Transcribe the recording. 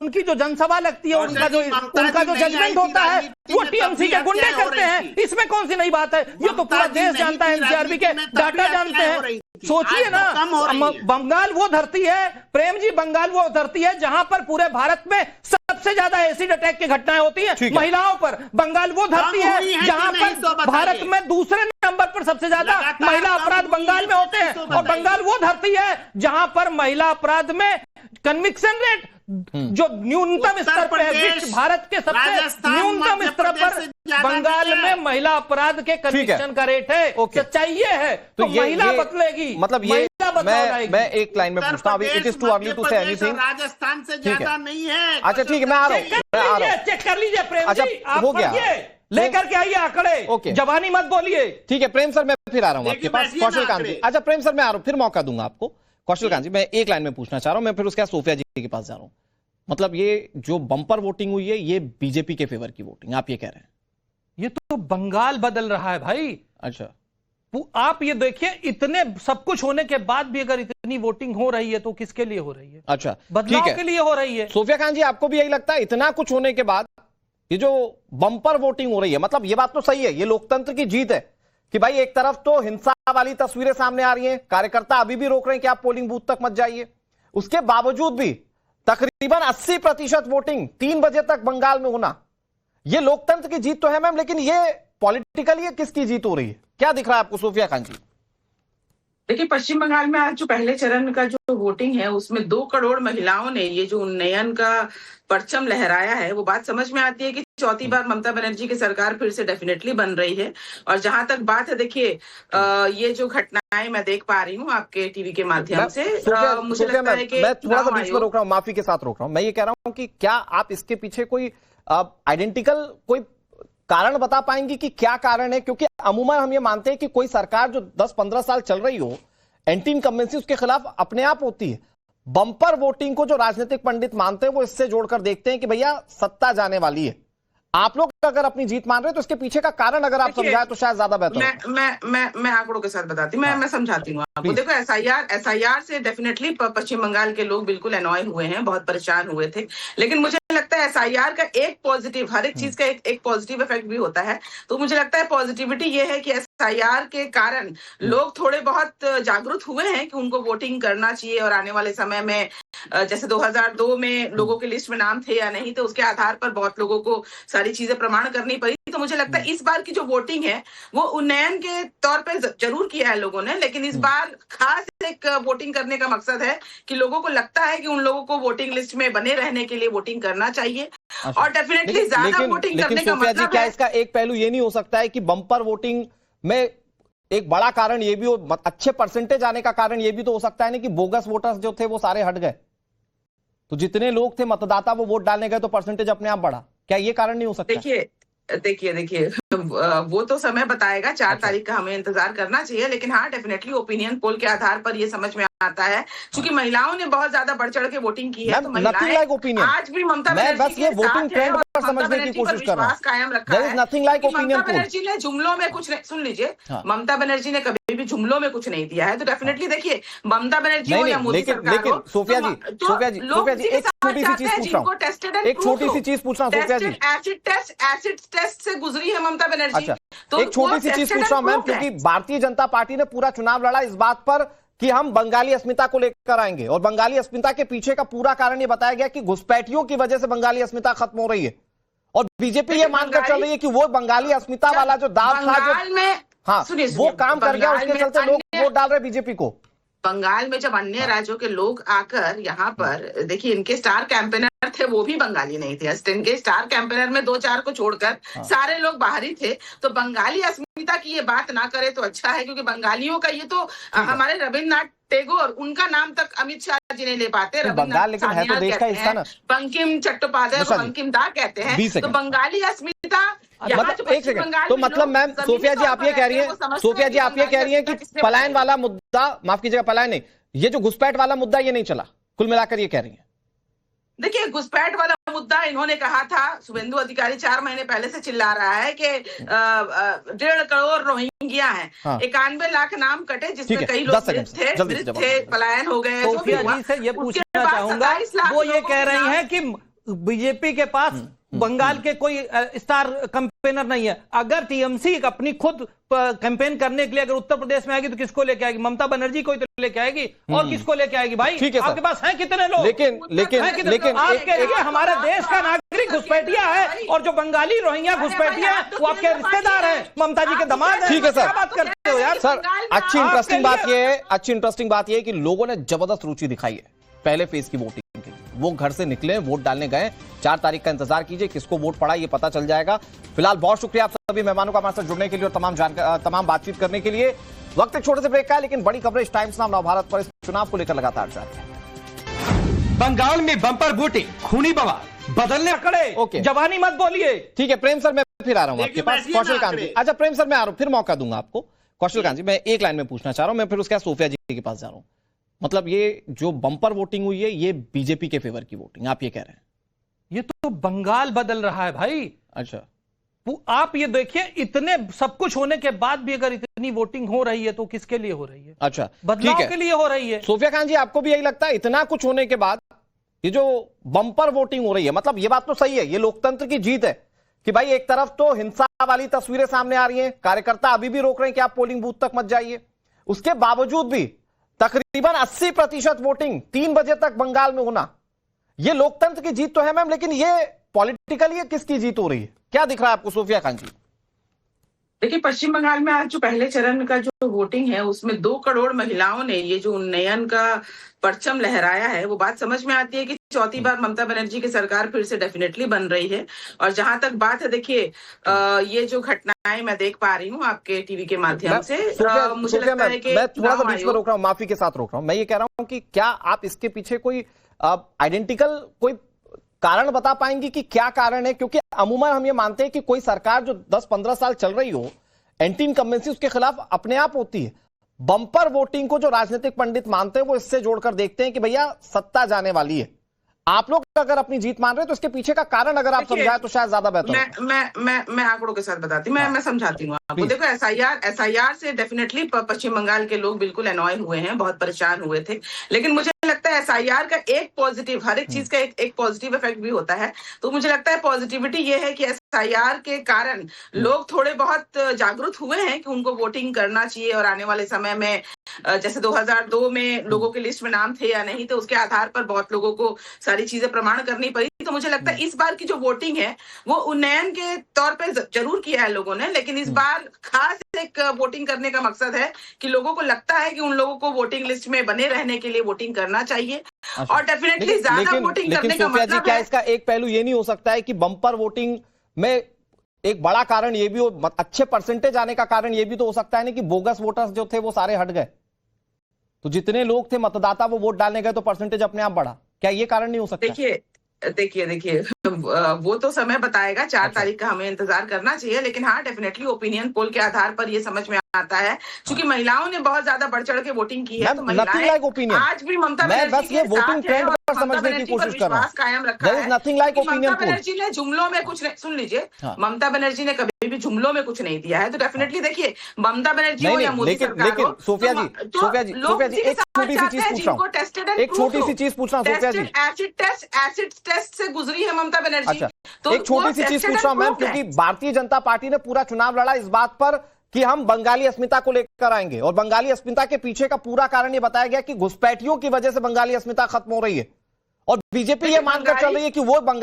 उनकी जो जनसभा लगती है, उनका जो जजमेंट होता है वो टीएमसी के गुंडे करते हैं। इसमें कौन सी नई बात है? ये तो पूरा देश जानता है, एनसीआरबी के डाटा जानते हैं। सोचिए ना, बंगाल वो धरती है प्रेम जी, बंगाल वो धरती है जहां पर पूरे भारत में सबसे ज्यादा एसिड अटैक की घटनाएं होती हैं महिलाओं पर। बंगाल वो धरती है जहां पर भारत में दूसरे नंबर पर सबसे ज्यादा महिला अपराध बंगाल में होते हैं। और बंगाल वो धरती है जहां पर महिला अपराध में कन्विक्शन रेट जो न्यूनतम स्तर पर है, विश्व भारत के सबसे न्यूनतम स्तर पर बंगाल में महिला अपराध के कन्विक्शन का रेट है। सच्चाई ये है तो महिला बदलेगी, मतलब ये मैं एक लाइन में पूछता हूं, it is too early to say anything. Rajasthan से ज्यादा नहीं है। अच्छा ठीक है, मैं आ रहा हूं, चेक कर लीजिए प्रेम जी, आप हो गया, लेकर के आइए आंकड़े, जवानी मत बोलिए। ठीक है प्रेम सर, मैं फिर आ रहा हूं आपके पास। कौशल कांत जी, अच्छा प्रेम सर मैं आ रहा हूं, फिर मौका दूंगा आपको। कौशल कांत जी, मैं एक लाइन में पूछना चाह रहा हूं, मैं फिर उसके बाद सोफिया जी के पास जा रहा हूं। मतलब ये जो बंपर वोटिंग हुई है, ये बीजेपी के फेवर की वोटिंग, आप ये कह रहे हैं? ये तो बंगाल बदल रहा है भाई। अच्छा, आप ये देखिए, इतने सब कुछ होने के बाद भी अगर इतनी वोटिंग हो रही है तो किसके लिए हो रही है? अच्छा, बदलाव के लिए हो रही है। सोफिया खान जी, आपको भी यही लगता है इतना कुछ होने के बाद ये जो बंपर वोटिंग हो रही है? मतलब ये बात तो सही है, ये लोकतंत्र की जीत है कि भाई एक तरफ तो हिंसा वाली तस्वीरें सामने आ रही हैं, कार्यकर्ता अभी भी रोक रहे हैं कि आप पोलिंग बूथ तक मत जाइए, उसके बावजूद भी तकरीबन 80% वोटिंग 3 बजे तक बंगाल में होना, यह लोकतंत्र की जीत तो है मैम, लेकिन यह पॉलिटिकली किसकी जीत हो रही है? क्या दिख रहा है आपको सोफिया खान जी? देखिए, पश्चिम बंगाल में आज जो पहले चरण का जो वोटिंग है उसमें 2 करोड़ महिलाओं ने ये जो उन्नयन का परचम लहराया है, वो बात समझ में आती है कि चौथी बार ममता बनर्जी की सरकार फिर से डेफिनेटली बन रही है। और जहां तक बात है, देखिए ये जो घटनाएं मैं देख पा रही हूँ आपके टीवी के माध्यम से, मुझे लगता है कि मैं थोड़ा सा बीच में रोक रहा हूँ, माफी के साथ रोक रहा हूँ। मैं ये कह रहा हूँ कि क्या आप इसके पीछे कोई आइडेंटिकल कोई कारण बता पाएंगे कि क्या कारण है? क्योंकि अमूमन हम ये मानते हैं कि कोई सरकार जो 10-15 साल चल रही हो, एंटी इनकम्बेंसी उसके खिलाफ अपने आप होती है। बंपर वोटिंग को जो राजनीतिक पंडित मानते हैं वो इससे जोड़कर देखते हैं कि भैया सत्ता जाने वाली है। आप लोग अगर अपनी जीत मान रहे हैं तो इसके पीछे का कारण अगर आप समझाएं तो शायद ज्यादा बेहतर। मैं आंकड़ों के साथ बताती हूँ, मैं समझाती हूँ आपको। देखो, एसआईआर से डेफिनेटली पश्चिम बंगाल के लोग बिल्कुल अनॉय हुए हैं, बहुत परेशान हुए थे। लेकिन मुझे लगता है एसआईआर का एक पॉजिटिव, हर एक चीज का एक पॉजिटिव इफेक्ट भी होता है। तो मुझे लगता है पॉजिटिविटी ये है कि एसआईआर के कारण लोग थोड़े बहुत जागरूक हुए हैं कि उनको वोटिंग करना चाहिए। और आने वाले समय में जैसे 2002 में लोगों के लिस्ट में नाम थे या नहीं, तो उसके आधार पर बहुत लोगों को सारी चीजें प्रमाण करनी पड़ी। तो मुझे लगता है इस बार की जो वोटिंग है वो उन्नयन के तौर पे जरूर किया है लोगों ने, लेकिन इस बार खास एक वोटिंग करने का मकसद है कि लोगों को लगता है कि उन लोगों को वोटिंग लिस्ट में बने रहने के लिए वोटिंग करना चाहिए। और डेफिनेटली ज्यादा वोटिंग करने का मतलब क्या इसका एक पहलू ये नहीं हो सकता है कि बंपर वोटिंग में एक बड़ा कारण ये भी हो, अच्छे परसेंटेज आने का कारण ये भी तो हो सकता है ना कि बोगस वोटर्स जो थे वो सारे हट गए, तो जितने लोग थे मतदाता वो वोट डालने गए तो परसेंटेज अपने आप बढ़ा? क्या ये कारण नहीं हो सकता? देखिए वो तो समय बताएगा, 4 तारीख का हमें इंतजार करना चाहिए। लेकिन हाँ, डेफिनेटली ओपिनियन पोल के आधार पर ये समझ में आता है, क्योंकि महिलाओं ने बहुत ज्यादा बढ़ चढ़ के वोटिंग की है। तो महिलाएं आज भी ममता बनर्जी के साथ हैं और ममता बनर्जी पर विश्वास कायम रखा है। ममता बनर्जी ने जुमलों में कुछ नहीं, सुन लीजिए, ममता बनर्जी ने कभी भी जुमलों में कुछ नहीं दिया है। तो डेफिनेटली देखिए, ममता बनर्जी हो या मोदी सरकार हो, सोफिया जी एक छोटी सी चीज पूछ रहा हूं, सोफिया जी, एसिड टेस्ट से गुजरी है ममता बनर्जी। तो एक छोटी सी चीज पूछ रहा हूं मैम, क्योंकि भारतीय जनता पार्टी ने पूरा चुनाव लड़ा इस बात पर कि हम बंगाली अस्मिता को लेकर आएंगे, और बंगाली अस्मिता के पीछे का पूरा कारण ये बताया गया कि घुसपैठियों की वजह से बंगाली अस्मिता खत्म हो रही है। और बीजेपी ये मानकर चल रही है कि वो बंगाली अस्मिता वाला जो दाव था, वो काम कर गया, उसके चलते लोग वोट डाल रहे बीजेपी को। बंगाल में जब अन्य राज्यों के लोग आकर यहाँ पर, देखिए इनके स्टार कैंपेनर थे वो भी बंगाली नहीं थे। इनके स्टार कैंपेनर में 2-4 को छोड़कर सारे लोग बाहरी थे। तो बंगाली अस्मिता की ये बात ना करे तो अच्छा है, क्योंकि बंगालियों का ये तो हमारे रविन्द्रनाथ टैगोर, उनका नाम तक अमित शाह जी ने ले पाते। बंगाल लेकिन है तो देश का हिस्सा ना। बंकिम चट्टोपाध्याय को बंकिम दा कहते हैं। तो बंगाली अस्मिता एक सेकंड, तो मतलब मैम सोफिया जी आप ये कह रही हैं, सोफिया जी आप ये कह रही हैं कि पलायन वाला मुद्दा, माफ कीजिएगा पलायन नहीं, ये जो घुसपैठ वाला मुद्दा ये नहीं चला, कुल मिलाकर ये कह रही हैं? देखिए, घुसपैठ वाला मुद्दा इन्होंने कहा था, शुभेंदु अधिकारी 4 महीने पहले से चिल्ला रहा है कि 1.5 करोड़ रोहिंग्या हैं, 91 लाख नाम कटे, जिसमें कई लोग थे, पलायन हो गए। सोफिया जी से ये पूछना चाहूंगा, वो ये कह रही हैं कि बीजेपी के पास बंगाल के कोई स्टार कैंपेनर नहीं है। अगर टीएमसी अपनी खुद कैंपेन करने के लिए अगर उत्तर प्रदेश में आएगी तो किसको लेके आएगी? ममता बनर्जी को ही तो लेके आएगी, और किसको लेके आएगी भाई? ठीक है, आपके पास हैं कितने लोग? लेकिन आपके लिए हमारे देश का नागरिक घुसपैठिया है, और जो बंगाली रोहिंग्या घुसपैठिया है वो आपके रिश्तेदार हैं, ममता जी के दामाद हैं। ठीक है सर, क्या बात करते हो यार? सर अच्छी इंटरेस्टिंग बात यह है कि लोगों ने जबरदस्त रुचि दिखाई है पहले फेज की वोटिंग के लिए। वो घर से निकले, वोट डालने गए। 4 तारीख का इंतजार कीजिए, किसको वोट पड़ा ये पता चल जाएगा। फिलहाल बहुत शुक्रिया आप सभी मेहमानों का हमारे साथ जुड़ने के लिए और तमाम बातचीत करने के लिए। वक्त एक छोटे से ब्रेक का है, लेकिन बड़ी कवरेज टाइम्स नाउ नवभारत पर इस चुनाव को लेकर लगातार जारी है। बंगाल में बंपर वोटिंग, खूनी बवाल, बदलने खड़े। ओके, जवानी मत बोलिए। ठीक है प्रेम सर, मैं फिर आ रहा हूं आपके पास। कौशल कांत जी, अच्छा प्रेम सर मैं आ रहा हूं, फिर मौका दूंगा आपको। कौशल कांत जी, मैं एक लाइन में पूछना चाह रहा हूं, मैं फिर उसके बाद सोफिया जी के पास जा रहा हूं। मतलब ये जो बंपर वोटिंग हुई है ये बीजेपी के फेवर की वोटिंग, आप ये कह रहे हैं? ये तो बंगाल बदल रहा है भाई। अच्छा, आप ये देखिए, इतने सब कुछ होने के बाद भी अगर इतनी वोटिंग हो रही है तो किसके लिए हो रही है? अच्छा, बदलाव के लिए हो रही है। सोफिया खान जी, आपको भी यही लगता है इतना कुछ होने के बाद ये जो बंपर वोटिंग हो रही है, मतलब ये बात तो सही है, ये लोकतंत्र की जीत है कि भाई एक तरफ तो हिंसा वाली तस्वीरें सामने आ रही हैं, कार्यकर्ता अभी भी रोक रहे हैं कि आप पोलिंग बूथ तक मत जाइए, उसके बावजूद भी तकरीबन 80% वोटिंग 3 बजे तक बंगाल में होना, ये लोकतंत्र की जीत तो है मैम, लेकिन ये पॉलिटिकली किसकी जीत हो रही है? क्या दिख रहा है आपको सोफिया खान जी? देखिए, पश्चिम बंगाल में आज जो पहले चरण का जो वोटिंग है उसमें 2 करोड़ महिलाओं ने ये जो उन्नयन का परचम लहराया है, वो बात समझ में आती है कि चौथी बार ममता बनर्जी की सरकार फिर से डेफिनेटली बन रही है। और जहां तक बात है, देखिए ये जो घटनाएं मैं देख पा रही हूँ आपके टीवी के माध्यम से, मुझे लगता है कि मैं थोड़ा सा बीच में रोक रहा हूँ, माफी के साथ रोक रहा हूँ। मैं ये कह रहा हूँ कि क्या आप इसके पीछे कोई आइडेंटिकल कोई कारण बता पाएंगे कि क्या कारण है? क्योंकि अमूमन हम ये मानते हैं कि कोई सरकार जो 10-15 साल चल रही हो, एंटी इनकम्बेंसी उसके खिलाफ अपने आप होती है। बंपर वोटिंग को जो राजनीतिक पंडित मानते हैं वो इससे जोड़कर देखते हैं कि भैया सत्ता जाने वाली है। आप लोग अगर अपनी जीत मान रहे हैं तो इसके पीछे का कारण अगर आप समझाएं तो शायद ज्यादा बेहतर। मैं आंकड़ों के साथ बताती हूँ, मैं समझाती हूँ आपको। देखो, एसआईआर से डेफिनेटली पश्चिम बंगाल के लोग बिल्कुल एनॉय हुए हैं, बहुत परेशान हुए थे। लेकिन मुझे लगता है एसआईआर का एक पॉजिटिव, हर एक चीज का एक पॉजिटिव इफेक्ट भी होता है। तो मुझे लगता है पॉजिटिविटी ये है कि एसआईआर के कारण लोग थोड़े बहुत जागरूक हुए हैं कि उनको वोटिंग करना चाहिए, और आने वाले समय में जैसे 2002 में लोगों के लिस्ट में नाम थे या नहीं थे, उसके आधार पर बहुत लोगों को सारी चीजें प्रमाण करनी पड़ी। तो मुझे लगता है इस बार की जो वोटिंग है वो उन्नयन के तौर पे जरूर किया है लोगों ने, लेकिन इस बार खास एक वोटिंग करने का मकसद है कि लोगों को लगता है कि उन लोगों को वोटिंग लिस्ट में बने रहने के लिए वोटिंग करना चाहिए। और डेफिनेटली ज्यादा वोटिंग करने का मतलब क्या इसका एक पहलू ये नहीं हो सकता है कि बंपर वोटिंग में एक बड़ा कारण ये भी हो, अच्छे परसेंटेज आने का कारण ये भी तो हो सकता है ना कि बोगस वोटर्स जो थे वो सारे हट गए, तो जितने लोग थे मतदाता वो वोट डालने गए तो परसेंटेज अपने आप बढ़ा? क्या ये कारण नहीं हो सकता? देखिए वो तो समय बताएगा। 4 तारीख का हमें इंतजार करना चाहिए, लेकिन हाँ डेफिनेटली ओपिनियन पोल के आधार पर ये समझ में आता है, क्योंकि महिलाओं ने बहुत ज्यादा बढ़ चढ़ के वोटिंग की है। तो महिलाएं आज भी ममता बनर्जी के वोटिंग ट्रेंड पर समझने की कोशिश कर रहा हूं, कायम रखा है। ममता बनर्जी ने जुमलों में कुछ नहीं, सुन लीजिए, ममता बनर्जी ने कभी भी जुमलों में कुछ नहीं दिया है। तो डेफिनेटली देखिए, ममता बनर्जी हो या मोदी सरकार हो, सोफिया जी एक छोटी सी चीज पूछ रहा हूं, सोफिया जी, एसिड टेस्ट से गुजरी है ममता बनर्जी। तो एक छोटी सी चीज पूछ रहा हूं मैम, क्योंकि भारतीय जनता पार्टी ने पूरा चुनाव लड़ा इस बात पर कि हम बंगाली अस्मिता को लेकर आएंगे, और बंगाली अस्मिता के पीछे का पूरा कारण ये बताया गया कि घुसपैठियों की वजह से बंगाली अस्मिता खत्म हो रही है, और बीजेपी ये मानकर चल रही है कि वो बंगाली